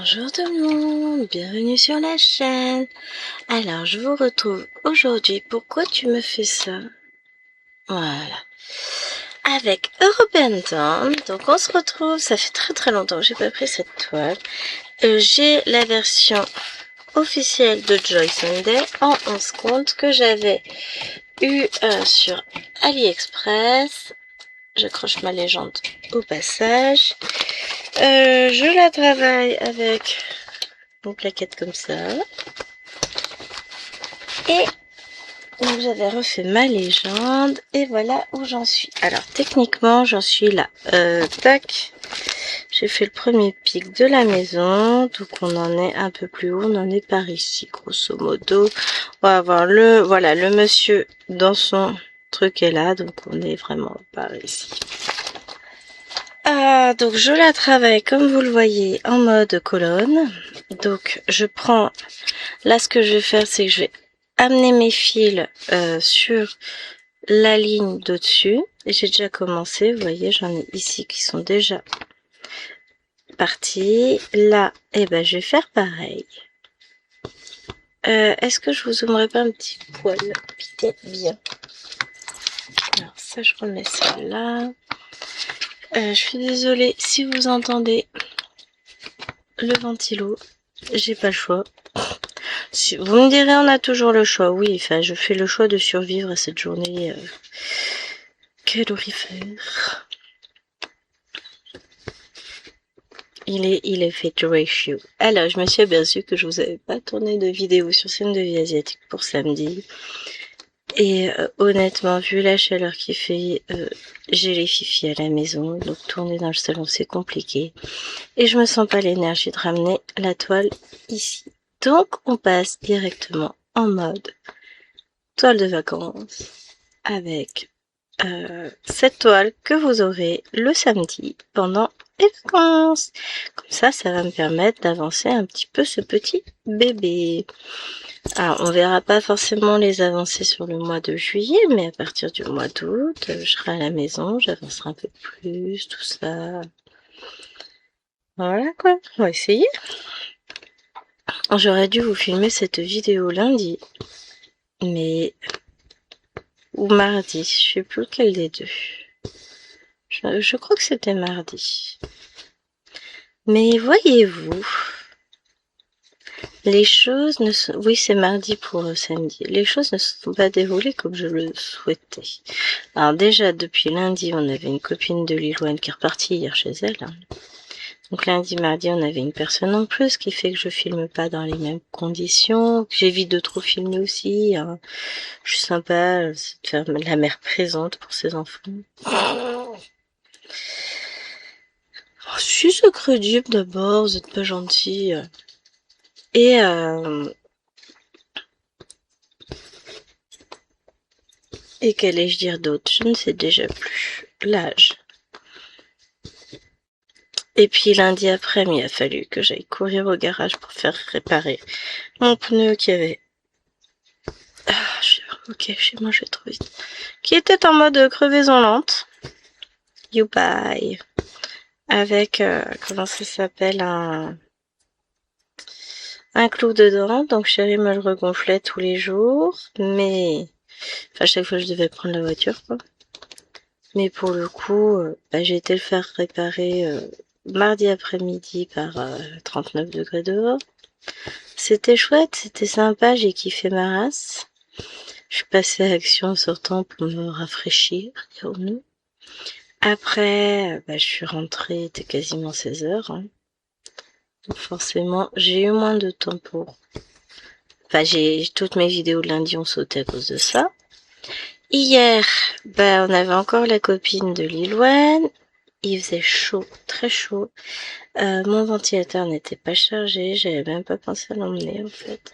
Bonjour tout le monde, bienvenue sur la chaîne. Alors, je vous retrouve aujourd'hui. Pourquoi tu me fais ça? Voilà. Avec European Town. Donc, on se retrouve. Ça fait très longtemps que j'ai pas pris cette toile. J'ai la version officielle de Joy Sunday en 11 comptes que j'avais eu sur AliExpress. J'accroche ma légende au passage. Je la travaille avec une plaquette comme ça. Et donc j'avais refait ma légende et voilà où j'en suis. Alors techniquement j'en suis là. Tac. J'ai fait le premier pic de la maison. Donc on en est un peu plus haut. On en est par ici grosso modo. On va avoir le monsieur dans son truc est là. Donc on est vraiment par ici. Donc je la travaille comme vous le voyez en mode colonne. Donc je prends, là ce que je vais faire c'est que je vais amener mes fils sur la ligne d'au-dessus. J'ai déjà commencé, vous voyez j'en ai ici qui sont déjà partis. Là, et ben je vais faire pareil. Est-ce que je vous zoomerai pas un petit poil? Peut-être bien. Alors ça je remets ça là. Je suis désolée si vous entendez le ventilo, j'ai pas le choix. Si, vous me direz on a toujours le choix, oui, enfin je fais le choix de survivre à cette journée calorifère. Il est fait ratio. Alors je me suis aperçue que je vous avais pas tourné de vidéo sur scène de vie asiatique pour samedi. Et honnêtement, vu la chaleur qu'il fait, j'ai les fifis à la maison, donc tourner dans le salon c'est compliqué. Et je me sens pas l'énergie de ramener la toile ici. Donc on passe directement en mode toile de vacances avec cette toile que vous aurez le samedi pendant les vacances. Comme ça va me permettre d'avancer un petit peu ce petit bébé. Alors, on verra pas forcément les avancées sur le mois de juillet, mais à partir du mois d'août, je serai à la maison, j'avancerai un peu plus, tout ça. Voilà quoi, on va essayer. J'aurais dû vous filmer cette vidéo lundi, mais ou mardi, je sais plus lequel des deux. Je crois que c'était mardi. Mais voyez-vous, les choses ne sont... Oui, c'est mardi pour samedi. Les choses ne se sont pas déroulées comme je le souhaitais. Alors déjà, depuis lundi, on avait une copine de Lilouane qui est repartie hier chez elle. Donc lundi, mardi, on avait une personne en plus, ce qui fait que je filme pas dans les mêmes conditions. J'évite de trop filmer aussi. Hein. Je suis sympa, c'est de faire la mère présente pour ses enfants. Oh, si c'est crédible d'abord, vous êtes pas gentil. Et qu'allais-je dire d'autre? Je ne sais déjà plus. L'âge. Et puis lundi après-midi, il a fallu que j'aille courir au garage pour faire réparer mon pneu qui avait... ok, chez moi je vais trop vite. Qui était en mode crevaison lente. Youpai. Avec, comment ça s'appelle, un clou dedans. Donc chérie me le regonflait tous les jours. Mais... Enfin, chaque fois je devais prendre la voiture, quoi. Mais pour le coup, j'ai été le faire réparer mardi après-midi par 39 degrés dehors. C'était chouette, c'était sympa, j'ai kiffé ma race. Je suis passée à Action en sortant pour me rafraîchir, dirons-nous. Après, je suis rentrée, il était quasiment 16h. Hein. Donc forcément, j'ai eu moins de temps pour... Enfin, toutes mes vidéos de lundi ont sauté à cause de ça. Hier, on avait encore la copine de Lilouane. Il faisait chaud, très chaud. Mon ventilateur n'était pas chargé, j'avais même pas pensé à l'emmener en fait.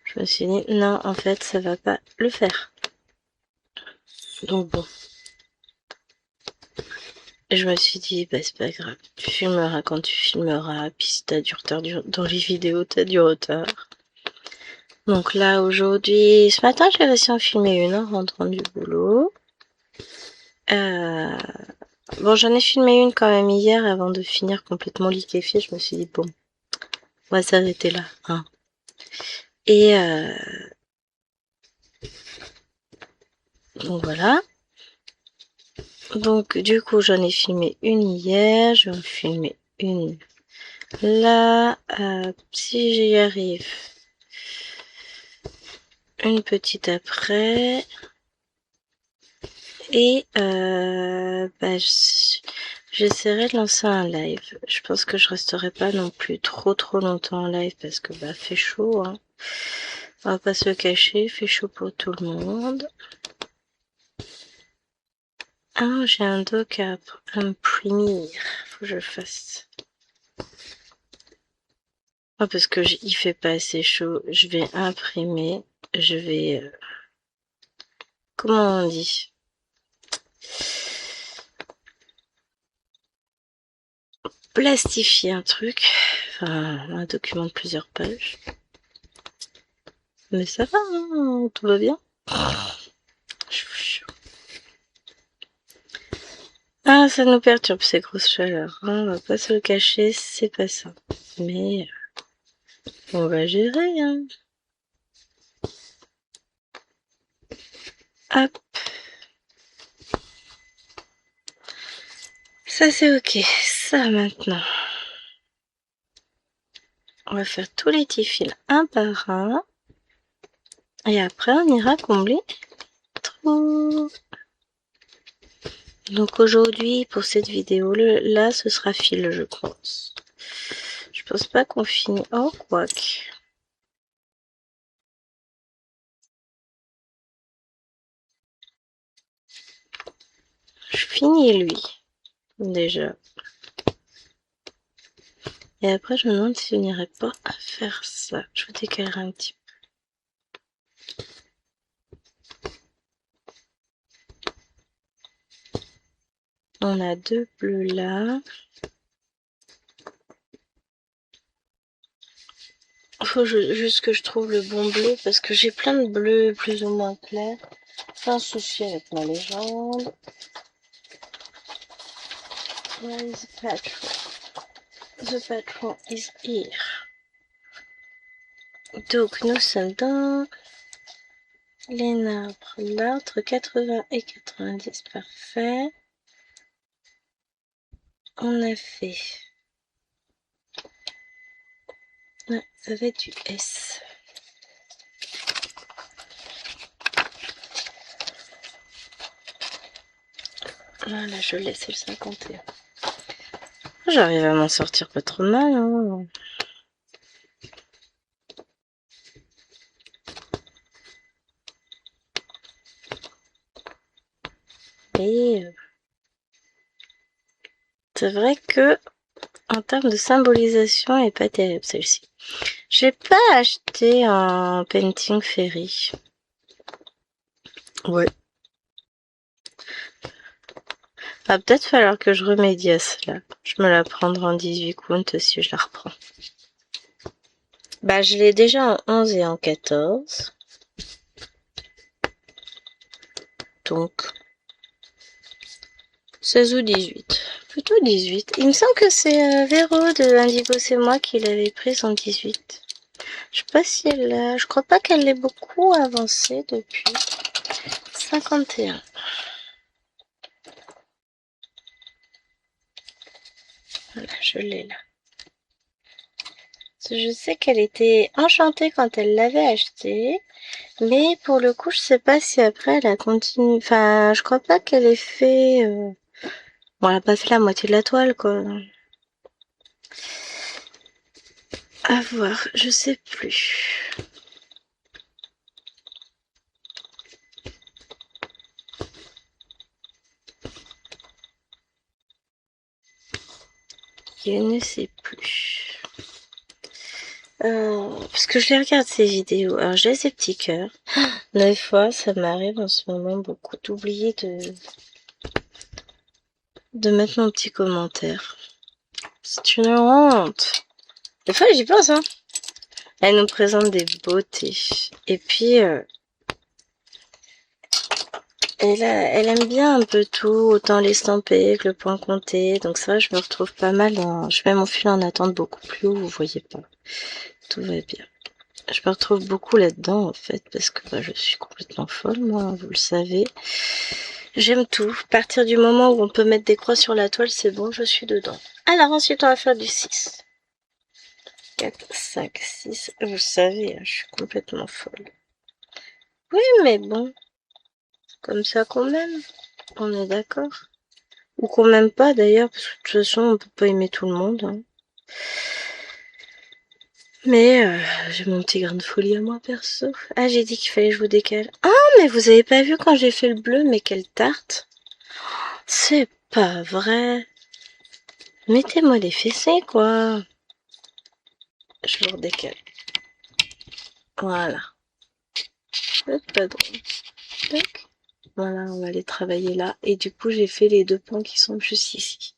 Je me suis dit non, en fait ça va pas le faire. Donc bon. Je me suis dit c'est pas grave, tu filmeras quand tu filmeras, puis si t'as du retard dans les vidéos, t'as du retard. Donc là aujourd'hui, ce matin j'ai réussi à en filmer une en rentrant du boulot. Bon, j'en ai filmé une quand même hier avant de finir complètement liquéfiée. Je me suis dit bon, On va s'arrêter là. Hein. Et donc voilà. Donc du coup j'en ai filmé une hier, je vais en filmer une là. Si j'y arrive, une petite après. Et j'essaierai de lancer un live. Je pense que je resterai pas non plus trop longtemps en live parce que fait chaud, hein. On va pas se le cacher, fait chaud pour tout le monde. Ah, j'ai un doc à imprimir. Faut que je le fasse. Ah, parce que il fait pas assez chaud. Je vais imprimer. Je vais... comment on dit? Plastifier un truc. Enfin, un document de plusieurs pages. Mais ça va, hein, tout va bien. Ah, ça nous perturbe ces grosses chaleurs, hein, on va pas se le cacher, c'est pas ça. Mais on va gérer, hein. Hop. Ça c'est ok. Ça maintenant. On va faire tous les petits fils un par un. Et après on ira combler les trous. Donc aujourd'hui, pour cette vidéo là, ce sera fil, je pense. Je pense pas qu'on finit. Oh, quoique. Je finis lui, déjà. Et après, je me demande si on n'irait pas à faire ça. Je vous décalerai un petit peu. On a deux bleus là. Faut juste que je trouve le bon bleu parce que j'ai plein de bleus plus ou moins clairs. C'est un souci avec ma légende. Where is the patron? The patron is here. Donc nous sommes dans les arbres là, entre 80 et 90, parfait. On a fait... ouais, ça va être du S. Voilà, je laisse le 51. J'arrive à m'en sortir pas trop mal, hein. Et c'est vrai que en termes de symbolisation, elle est pas terrible celle-ci. J'ai pas acheté un painting fairy. Ouais. Va peut-être falloir que je remédie à cela. Je me la prendrai en 18 count si je la reprends. Bah, je l'ai déjà en 11 et en 14. Donc, 16 ou 18. Plutôt 18. Il me semble que c'est Véro de Indigo, c'est moi qui l'avais prise en 18. Je sais pas si elle a... Je crois pas qu'elle l'ait beaucoup avancée depuis 51. Voilà, je l'ai là. Je sais qu'elle était enchantée quand elle l'avait achetée, mais pour le coup, je sais pas si après elle a continué. Enfin, je crois pas qu'elle ait fait. Bon, elle a pas fait la moitié de la toile, quoi. À voir, je sais plus. Je ne sais plus. Parce que je les regarde ces vidéos. Alors j'ai ces petits cœurs. Des fois, ça m'arrive en ce moment beaucoup d'oublier de mettre mon petit commentaire. C'est une honte. Des fois, j'y pense, hein. Elle nous présente des beautés. Et puis, elle aime bien un peu tout, autant l'estamper que le point compté. Donc ça, je me retrouve pas mal dans... Je mets mon fil en attente beaucoup plus haut, vous voyez pas. Tout va bien. Je me retrouve beaucoup là-dedans, en fait, parce que bah, je suis complètement folle, moi, vous le savez. J'aime tout. À partir du moment où on peut mettre des croix sur la toile, c'est bon, je suis dedans. Alors ensuite, on va faire du 6. 4, 5, 6. Vous savez, je suis complètement folle. Oui, mais bon, comme ça qu'on m'aime. On est d'accord. Ou qu'on m'aime pas, d'ailleurs, parce que de toute façon, on peut pas aimer tout le monde. Hein. Mais j'ai mon petit grain de folie à moi, perso. Ah, j'ai dit qu'il fallait que je vous décale. Ah, mais vous avez pas vu quand j'ai fait le bleu, mais quelle tarte. C'est pas vrai. Mettez-moi les fessées, quoi. Je le redécale. Voilà. C'est pas drôle. Tac. Voilà, on va aller travailler là. Et du coup, j'ai fait les 2 pans qui sont juste ici.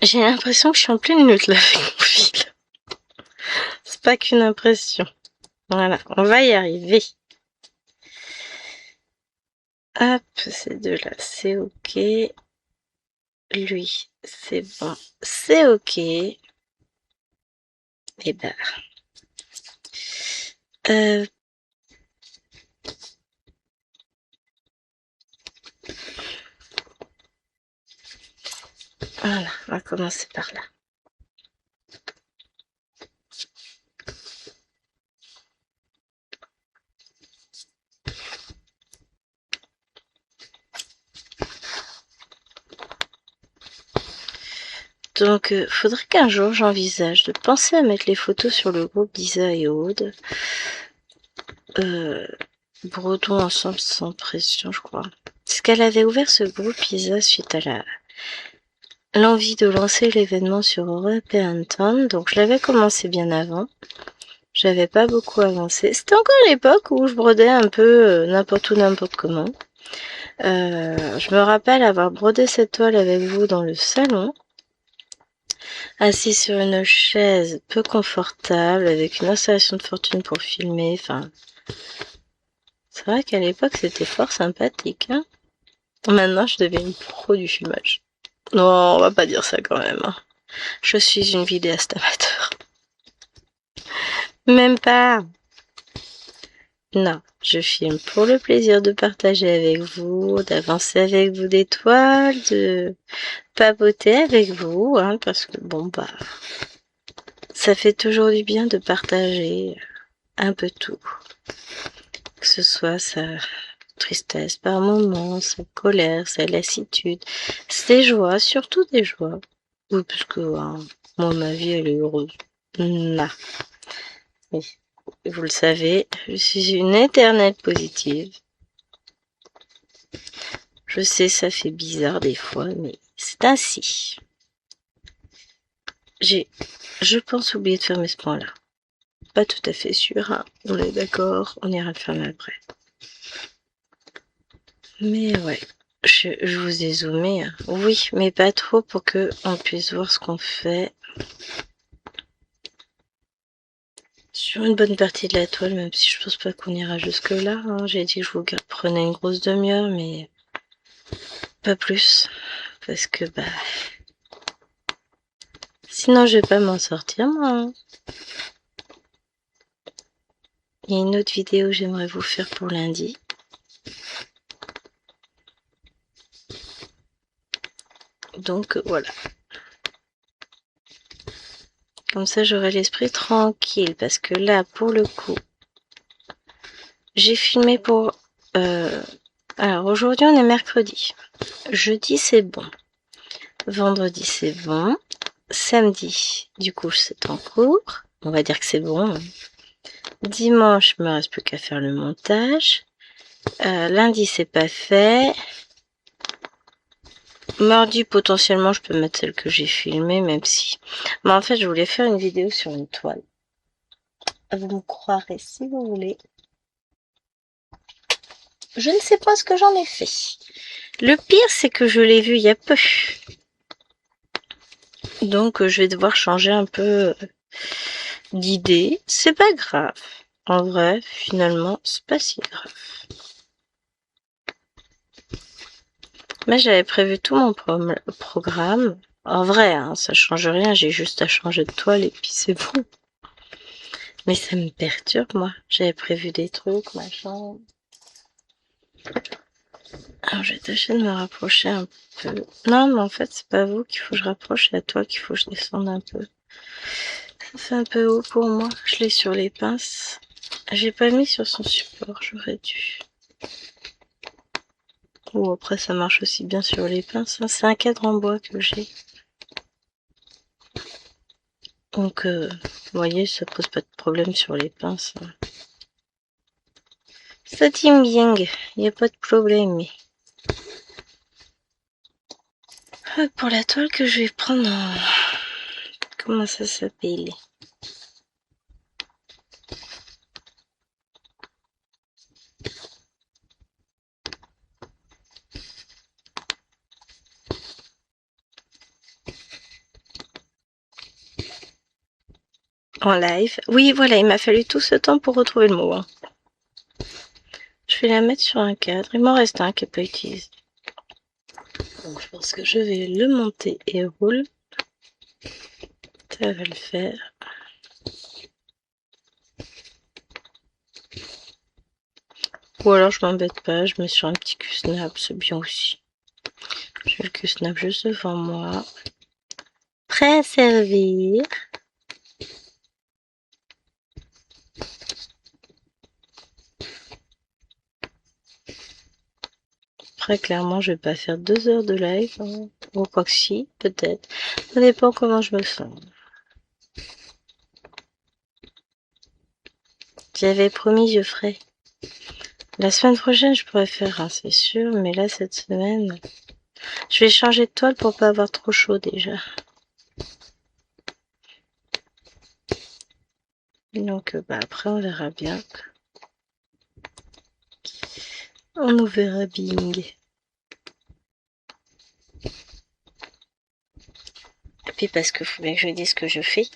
J'ai l'impression que je suis en pleine lutte, là, avec mon fil. C'est pas qu'une impression. Voilà, on va y arriver. Hop, ces deux-là, c'est ok. Lui, c'est bon, c'est ok. Et ben, voilà, on va commencer par là. Donc, faudrait qu'un jour j'envisage de penser à mettre les photos sur le groupe d'Isa et Aude. Bredon ensemble sans pression, je crois. Parce qu'elle avait ouvert ce groupe Isa suite à l'envie de lancer l'événement sur European Town. Donc, je l'avais commencé bien avant. J'avais pas beaucoup avancé. C'était encore l'époque où je brodais un peu n'importe où, n'importe comment. Je me rappelle avoir brodé cette toile avec vous dans le salon, assis sur une chaise peu confortable, avec une installation de fortune pour filmer. Enfin, c'est vrai qu'à l'époque c'était fort sympathique. Hein. Maintenant, je deviens une pro du filmage. Non, on va pas dire ça quand même. Hein. Je suis une vidéaste amateur. Même pas. Non, je filme pour le plaisir de partager avec vous, d'avancer avec vous des toiles, de papoter avec vous, hein, parce que bon bah, ça fait toujours du bien de partager un peu tout, que ce soit sa tristesse par moments, sa colère, sa lassitude, ses joies, surtout des joies. Oui, parce que hein, moi ma vie elle est heureuse. Nah. Oui. Vous le savez, je suis une éternelle positive. Je sais, ça fait bizarre des fois, mais c'est ainsi. Je pense, oublié de fermer ce point-là. Pas tout à fait sûr, hein. On est d'accord, on ira le fermer après. Mais ouais, je vous ai zoomé. Hein. Oui, mais pas trop pour que on puisse voir ce qu'on fait. Sur une bonne partie de la toile, même si je pense pas qu'on ira jusque-là. Hein. J'ai dit que je vous prenais une grosse demi-heure, mais pas plus. Parce que, bah... Sinon, je vais pas m'en sortir, moi. Hein. Il y a une autre vidéo que j'aimerais vous faire pour lundi. Donc, voilà. Comme ça, j'aurai l'esprit tranquille. Parce que là, pour le coup, j'ai filmé pour... Alors, aujourd'hui, on est mercredi. Jeudi, c'est bon. Vendredi, c'est bon. Samedi, du coup, c'est en cours. On va dire que c'est bon. Dimanche, il me reste plus qu'à faire le montage. Lundi, c'est pas fait. Mardi, potentiellement, je peux mettre celle que j'ai filmée, même si... Mais en fait, je voulais faire une vidéo sur une toile. Vous me croirez si vous voulez. Je ne sais pas ce que j'en ai fait. Le pire, c'est que je l'ai vu il y a peu. Donc, je vais devoir changer un peu d'idée. C'est pas grave. En vrai, finalement, c'est pas si grave. Mais j'avais prévu tout mon programme. En vrai, hein, ça change rien, j'ai juste à changer de toile et puis c'est bon. Mais ça me perturbe, moi. J'avais prévu des trucs, machin. Alors, je vais tâcher de me rapprocher un peu. Non, mais en fait, c'est pas vous qu'il faut que je rapproche, c'est à toi qu'il faut que je descende un peu. Ça fait un peu haut pour moi. Je l'ai sur les pinces. J'ai pas mis sur son support, j'aurais dû. Ou après, ça marche aussi bien sur les pinces. Hein. C'est un cadre en bois que j'ai. Donc, vous voyez, ça pose pas de problème sur les pinces. Ça tient bien, y a pas de problème. Pour la toile que je vais prendre en... Comment ça s'appelle? En live. Oui, voilà, il m'a fallu tout ce temps pour retrouver le mot. Hein. Je vais la mettre sur un cadre. Il m'en reste un qui n'est pas utilisé. Donc je pense que je vais le monter et roule. Ça va le faire. Ou alors je m'embête pas, je mets sur un petit Q-snap, c'est bien aussi. J'ai le Q-snap juste devant moi. Prêt à servir. Après, clairement, je vais pas faire 2 heures de live. Hein. Ou quoi que si, peut-être. Ça dépend comment je me sens. J'avais promis, je ferai. La semaine prochaine, je pourrais faire un, c'est sûr. Mais là, cette semaine, je vais changer de toile pour pas avoir trop chaud déjà. Donc, après, on verra bien. On nous verra bing. Et puis parce qu'il faut bien que je dise ce que je fais.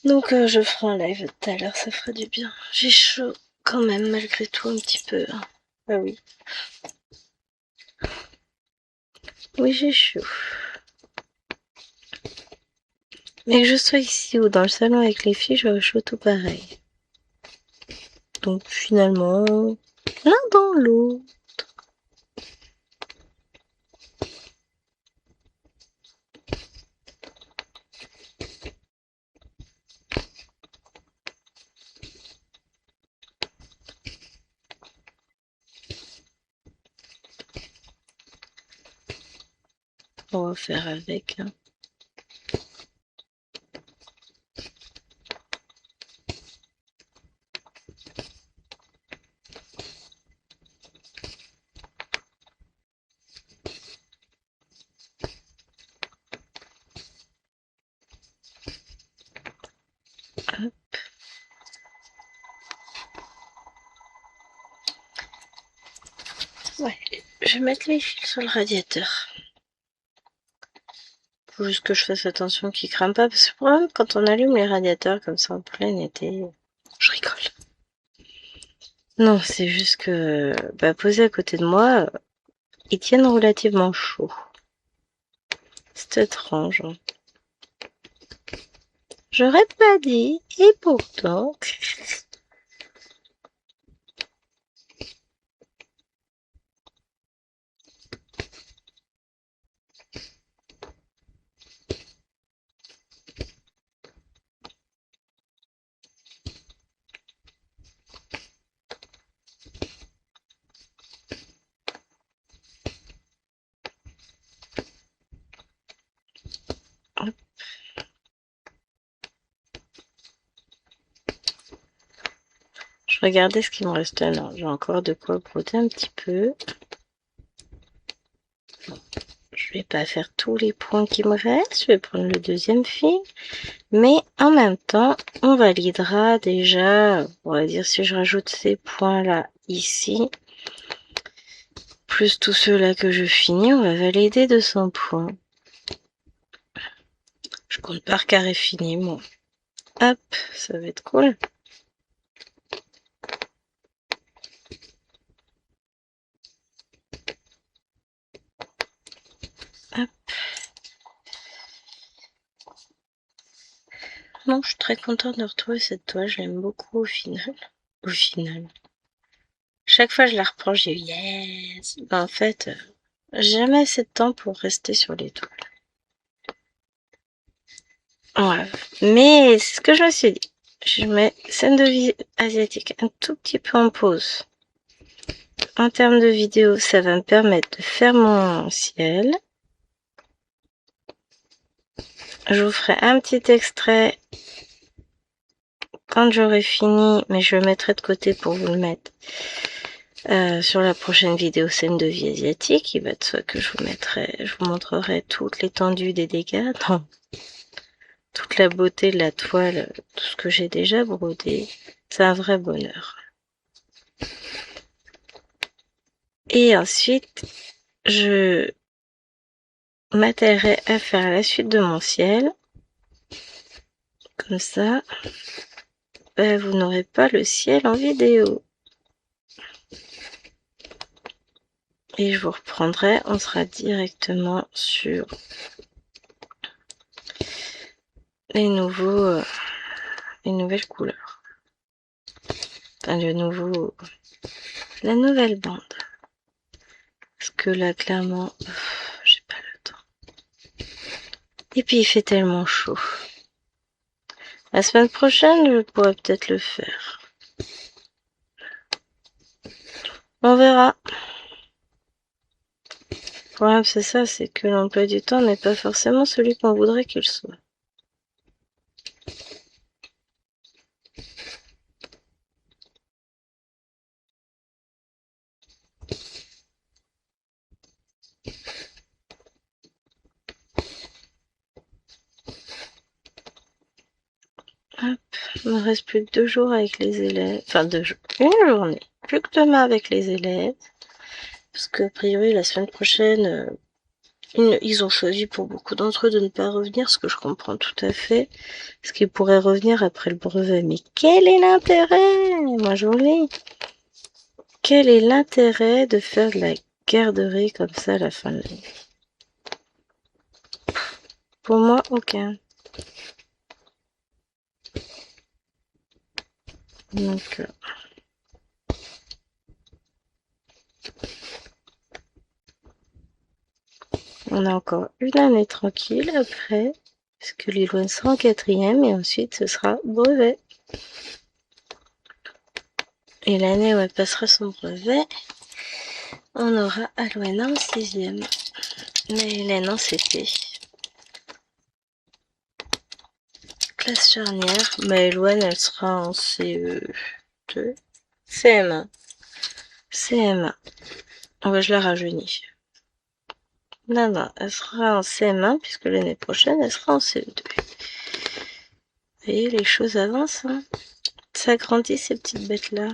Donc je ferai un live tout à l'heure, ça fera du bien. J'ai chaud quand même, malgré tout, un petit peu. Ah oui. Oui, j'ai chaud. Mais que je sois ici ou dans le salon avec les filles, j'aurais chaud tout pareil. Donc finalement, l'un dans l'eau. On va faire avec. Hein. Hop. Ouais, je vais mettre les fils sur le radiateur. Faut juste que je fasse attention qu'ils crament pas, parce que le problème, quand on allume les radiateurs comme ça en plein été, je rigole. Non, c'est juste que, posés à côté de moi, ils tiennent relativement chaud. C'est étrange. Hein. J'aurais pas dit, et pourtant. Je regardais ce qui me restait. Non, j'ai encore de quoi brouter un petit peu. Je vais pas faire tous les points qui me restent. Je vais prendre le deuxième fil. Mais en même temps, on validera déjà, on va dire si je rajoute ces points-là ici, plus tous ceux-là que je finis, on va valider 200 points. Je compte par carré fini, moi. Hop, ça va être cool. Hop. non, je suis très contente de retrouver cette toile, je l'aime beaucoup au final. Au final. Chaque fois que je la reprends, j'ai yes. Ben, en fait, j'ai jamais assez de temps pour rester sur les toiles. Ouais. Mais c'est ce que je me suis dit. Je mets scène de vie asiatique un tout petit peu en pause. En termes de vidéo, ça va me permettre de faire mon ciel. Je vous ferai un petit extrait quand j'aurai fini, mais je le mettrai de côté pour vous le mettre sur la prochaine vidéo scène de vie asiatique. Il va de soi que je vous montrerai toute l'étendue des dégâts, non, toute la beauté de la toile, tout ce que j'ai déjà brodé. C'est un vrai bonheur. Et ensuite, je m'attellerai à faire la suite de mon ciel. Comme ça, ben, vous n'aurez pas le ciel en vidéo. Et je vous reprendrai, on sera directement sur les nouvelles couleurs. Enfin, la nouvelle bande. Parce que là, clairement, j'ai pas le temps. Et puis, il fait tellement chaud. La semaine prochaine, je pourrais peut-être le faire. On verra. Le problème, c'est ça, c'est que l'emploi du temps n'est pas forcément celui qu'on voudrait qu'il soit. Hop, il me reste plus que 2 jours avec les élèves. Enfin, 2 jours. Une journée. Plus que demain avec les élèves. Parce que, a priori, la semaine prochaine, ils ont choisi pour beaucoup d'entre eux de ne pas revenir, ce que je comprends tout à fait. Parce qu'ils pourraient revenir après le brevet. Mais quel est l'intérêt? Moi, je vous lis. Quel est l'intérêt de faire de la garderie comme ça à la fin de l'année? Pour moi, aucun. Donc, on a encore une année tranquille après, puisque Lilouane sera en 4e et ensuite ce sera brevet. Et l'année où elle passera son brevet, on aura Alwena en 6e. Mais Hélène en CP. Classe charnière, mais Eloane elle sera en CE2. CM1. CM1. Ouais, je la rajeunis. Non, elle sera en CM1 puisque l'année prochaine elle sera en CE2. Vous voyez, les choses avancent, hein. Ça grandit ces petites bêtes-là.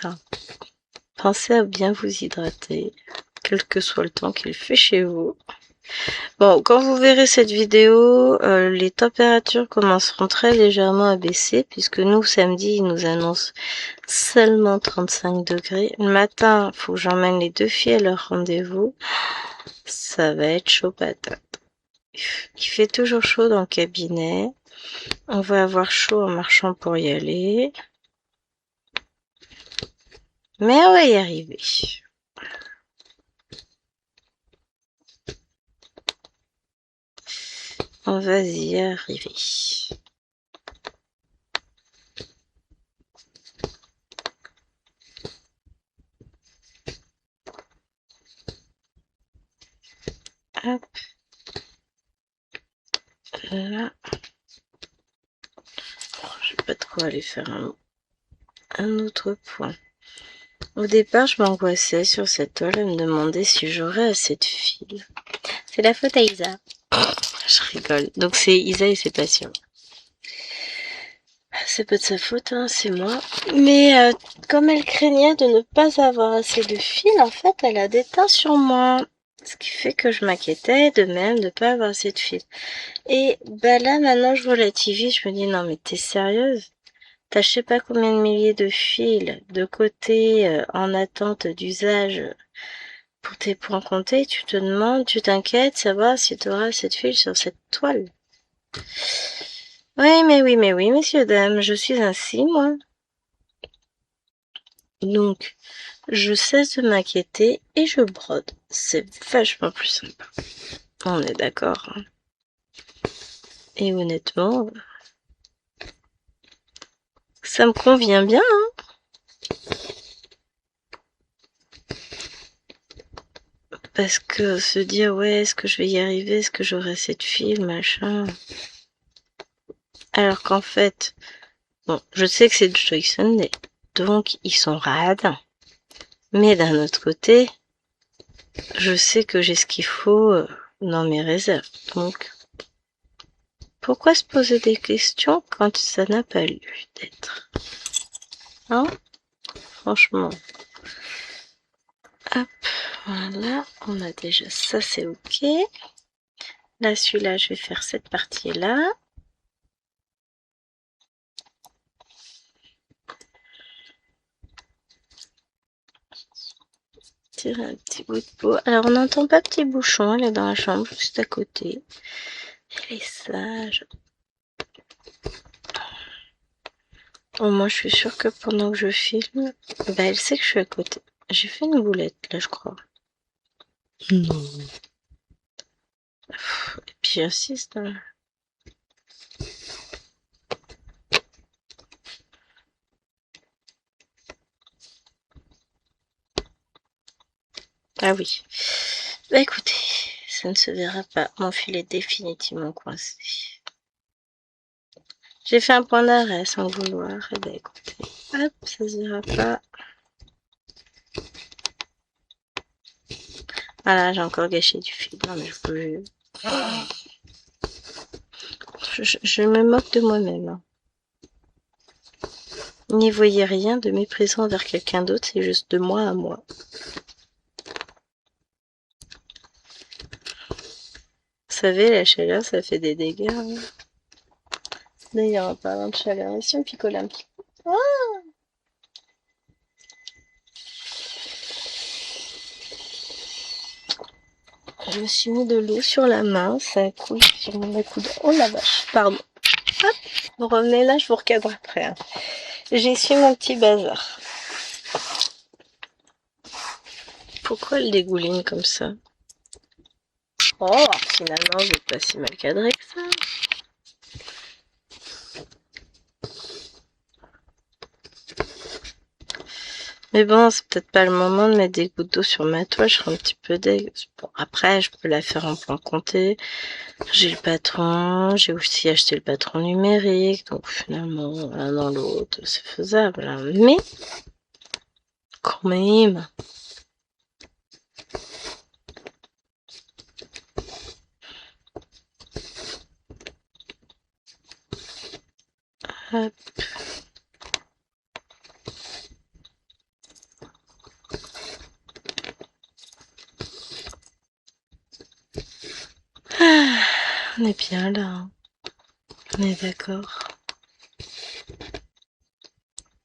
Alors, pensez à bien vous hydrater, quel que soit le temps qu'il fait chez vous. Bon, quand vous verrez cette vidéo, les températures commenceront très légèrement à baisser, puisque nous, samedi, ils nous annoncent seulement 35 degrés. Le matin, faut que j'emmène les 2 filles à leur rendez-vous. Ça va être chaud patate. Il fait toujours chaud dans le cabinet. On va avoir chaud en marchant pour y aller. Mais on va y arriver. On va y arriver. Hop. Là. Je sais pas de quoi aller faire un autre point. Au départ, je m'angoissais sur cette toile à me demander si j'aurais assez de fil. C'est la faute à Isa. Je rigole. Donc c'est Isa et ses patients. C'est pas de sa faute, hein, c'est moi. Mais comme elle craignait de ne pas avoir assez de fil, en fait, elle a déteint sur moi. Ce qui fait que je m'inquiétais de même de ne pas avoir assez de fil. Et bah là, maintenant, je relativise. Je me dis, non mais t'es sérieuse? T'as je sais pas combien de milliers de fils de côté en attente d'usage pour tes points comptés. Tu te demandes, tu t'inquiètes, savoir si tu auras assez de fils sur cette toile. Oui, mais oui, messieurs, dames, je suis ainsi, moi. Donc, je cesse de m'inquiéter et je brode. C'est vachement plus sympa. On est d'accord. Hein. Et honnêtement, ça me convient bien. Hein. Parce que se dire, ouais, est-ce que je vais y arriver, est-ce que j'aurai assez de fils, machin. Alors qu'en fait, bon, je sais que c'est Joy Sunday, donc ils sont rades. Mais d'un autre côté, je sais que j'ai ce qu'il faut dans mes réserves. Donc, pourquoi se poser des questions quand ça n'a pas lieu d'être? Hein? Franchement. Hop, voilà, on a déjà ça, c'est ok. Là, celui-là, je vais faire cette partie-là. Tirer un petit bout de peau. Alors, on n'entend pas petit bouchon, elle est dans la chambre, juste à côté. Elle est sage. Au moins, je suis sûre que pendant que je filme, bah, elle sait que je suis à côté. J'ai fait une boulette, là, je crois. Non. Et puis, j'insiste. Hein. Ah oui. Bah, écoutez, ça ne se verra pas. Mon fil est définitivement coincé. J'ai fait un point d'arrêt sans le vouloir. Et bah, écoutez, hop, ça se verra pas. Voilà, j'ai encore gâché du fil. Non, mais je me moque de moi-même. Hein. N'y voyez rien de méprisant envers quelqu'un d'autre, c'est juste de moi à moi. Vous savez, la chaleur, ça fait des dégâts. Hein. D'ailleurs, en parlant de chaleur, ici, on picole un petit peu. Ah je me suis mis de l'eau sur la main, ça coule sur mon coude. Oh la vache, pardon. Hop, vous revenez là, je vous recadre après. Hein. J'ai su mon petit bazar. Pourquoi elle dégouline comme ça? Oh, finalement, vous n'êtes pas si mal cadré que ça. Mais bon, c'est peut-être pas le moment de mettre des gouttes d'eau sur ma toile, je serai un petit peu deg. Bon, après, je peux la faire en point compté. J'ai le patron, j'ai aussi acheté le patron numérique, donc finalement, l'un dans l'autre, c'est faisable. Hein. Mais, quand même. Hop. Ah, on est bien là. Hein. On est d'accord.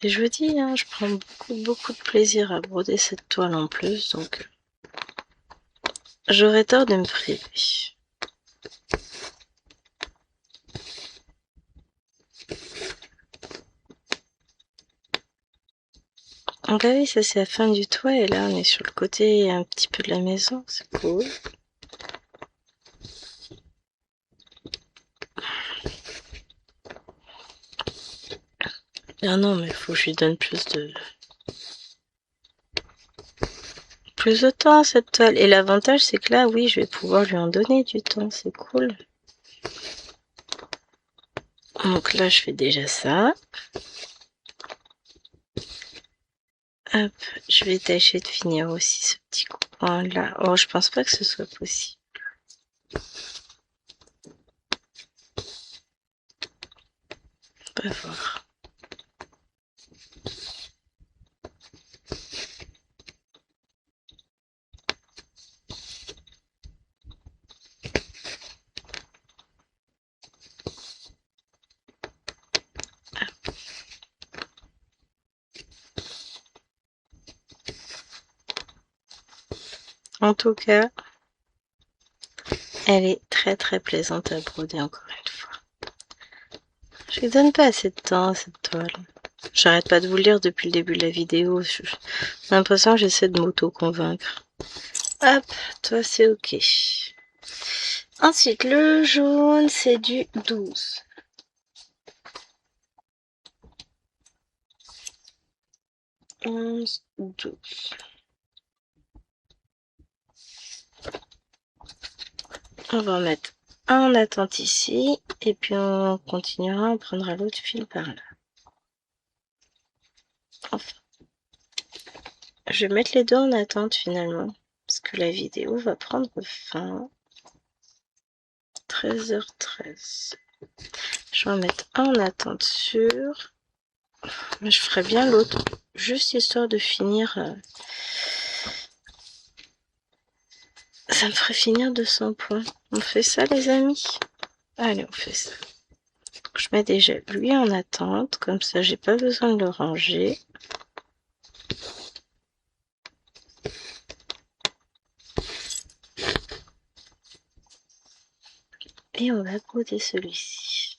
Et je vous dis, hein, je prends beaucoup de plaisir à broder cette toile en plus, donc j'aurais tort de me priver. Donc ah oui, ça c'est la fin du toit et là on est sur le côté un petit peu de la maison, c'est cool. Ah non mais il faut que je lui donne plus de temps à cette toile. Et l'avantage c'est que là oui je vais pouvoir lui en donner du temps, c'est cool. Donc là je fais déjà ça. Hop, je vais tâcher de finir aussi ce petit coin là. Oh je pense pas que ce soit possible. On va voir. En tout cas, elle est très très plaisante à broder encore une fois. Je lui donne pas assez de temps à cette toile. J'arrête pas de vous le dire depuis le début de la vidéo. J'ai l'impression que j'essaie de m'auto-convaincre. Hop, toi c'est ok. Ensuite, le jaune, c'est du 12. Onze, 12. On va en mettre un en attente ici, et puis on continuera, on prendra l'autre fil par là. Enfin, je vais mettre les deux en attente finalement, parce que la vidéo va prendre fin. 13h13. Je vais en mettre un en attente sûre. Mais je ferai bien l'autre, juste histoire de finir. Ça me ferait finir 200 points. On fait ça les amis? Allez, on fait ça. Je mets déjà lui en attente, comme ça j'ai pas besoin de le ranger. Et on va broder celui-ci.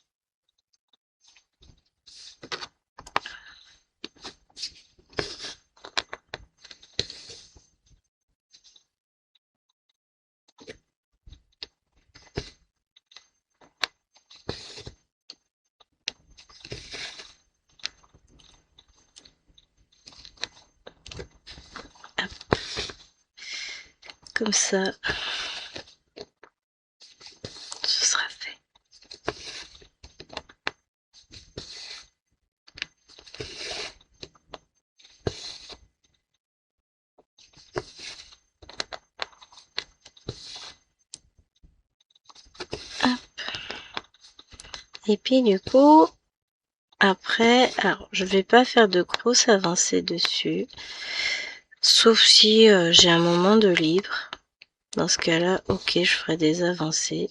Hop. Comme ça, ce sera fait. Hop. Et puis du coup, après, alors je vais pas faire de grosses avancées dessus, sauf si j'ai un moment de libre. Dans ce cas-là, ok, je ferai des avancées.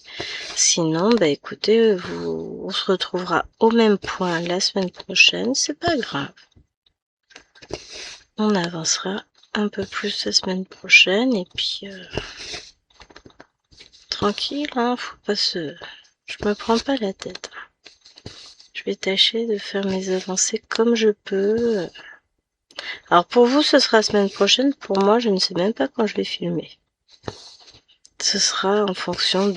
Sinon, bah écoutez, on se retrouvera au même point la semaine prochaine, c'est pas grave. On avancera un peu plus la semaine prochaine et puis tranquille, hein, faut pas se... Je me prends pas la tête. Je vais tâcher de faire mes avancées comme je peux. Alors pour vous, ce sera la semaine prochaine. Pour moi, je ne sais même pas quand je vais filmer. Ce sera en fonction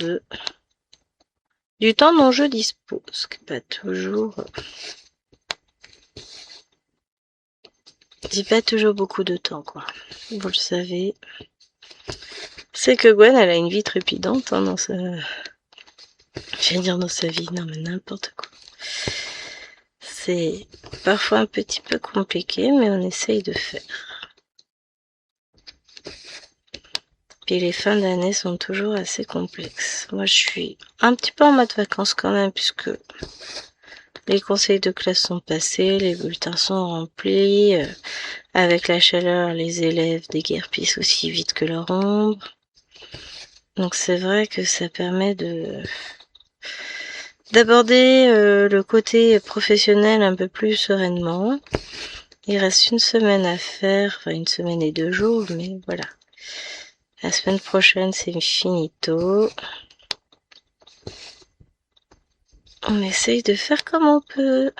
du temps dont je dispose, que pas toujours... J'ai pas toujours beaucoup de temps, quoi. Vous le savez. C'est que Gwen, elle a une vie trépidante, hein, dans sa... Je vais dire dans sa vie, non mais n'importe quoi. C'est parfois un petit peu compliqué, mais on essaye de faire. Puis les fins d'année sont toujours assez complexes. Moi, je suis un petit peu en mode vacances quand même, puisque les conseils de classe sont passés, les bulletins sont remplis. Avec la chaleur, les élèves déguerpissent aussi vite que leur ombre. Donc c'est vrai que ça permet d'aborder le côté professionnel un peu plus sereinement. Il reste une semaine à faire, enfin une semaine et 2 jours, mais voilà. La semaine prochaine, c'est finito. On essaye de faire comme on peut.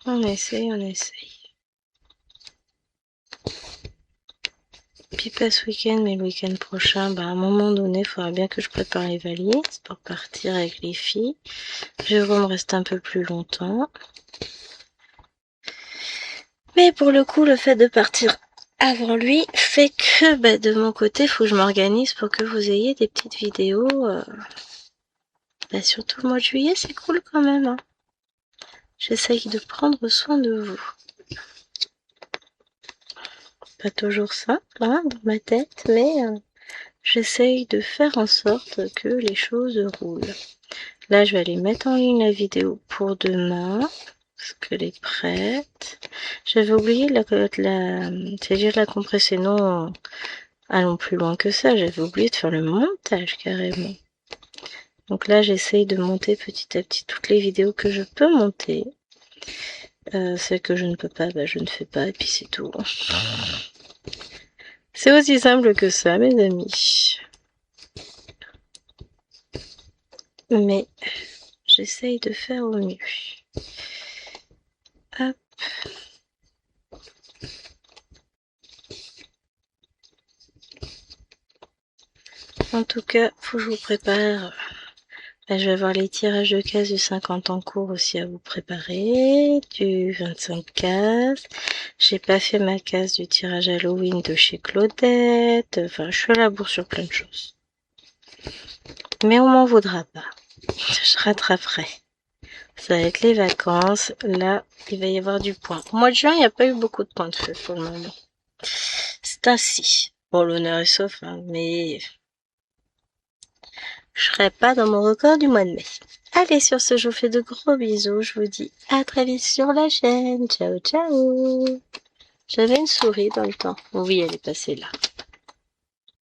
On essaye, on essaye. Puis pas ce week-end, mais le week-end prochain, bah à un moment donné, il faudra bien que je prépare les valises pour partir avec les filles. Jérôme reste un peu plus longtemps. Mais pour le coup, le fait de partir avant lui fait que bah, de mon côté, il faut que je m'organise pour que vous ayez des petites vidéos. Bah, surtout le mois de juillet, c'est cool quand même. Hein. J'essaye de prendre soin de vous. Pas toujours simple hein, dans ma tête, mais j'essaye de faire en sorte que les choses roulent. là, je vais aller mettre en ligne la vidéo pour demain. Parce qu'elle est prête. J'avais oublié c'est-à-dire la compresser. Non, allons plus loin que ça. J'avais oublié de faire le montage carrément. Donc là, j'essaye de monter petit à petit toutes les vidéos que je peux monter. Celles que je ne peux pas, bah, je ne fais pas et puis c'est tout. C'est aussi simple que ça, mes amis. Mais j'essaye de faire au mieux. Hop. En tout cas, faut que je vous prépare. Là, je vais avoir les tirages de cases du 50 en cours aussi à vous préparer, du 25 cases. J'ai pas fait ma case du tirage Halloween de chez Claudette. Enfin, je suis à la bourre sur plein de choses. Mais on m'en voudra pas. Je rattraperai. Ça va être les vacances. Là, il va y avoir du point. Au mois de juin, il n'y a pas eu beaucoup de points de feu pour le moment. C'est ainsi. Bon, l'honneur est sauf, hein, mais je serai pas dans mon record du mois de mai. Allez, sur ce, je vous fais de gros bisous. Je vous dis à très vite sur la chaîne. Ciao, ciao. J'avais une souris dans le temps. Oui, elle est passée là.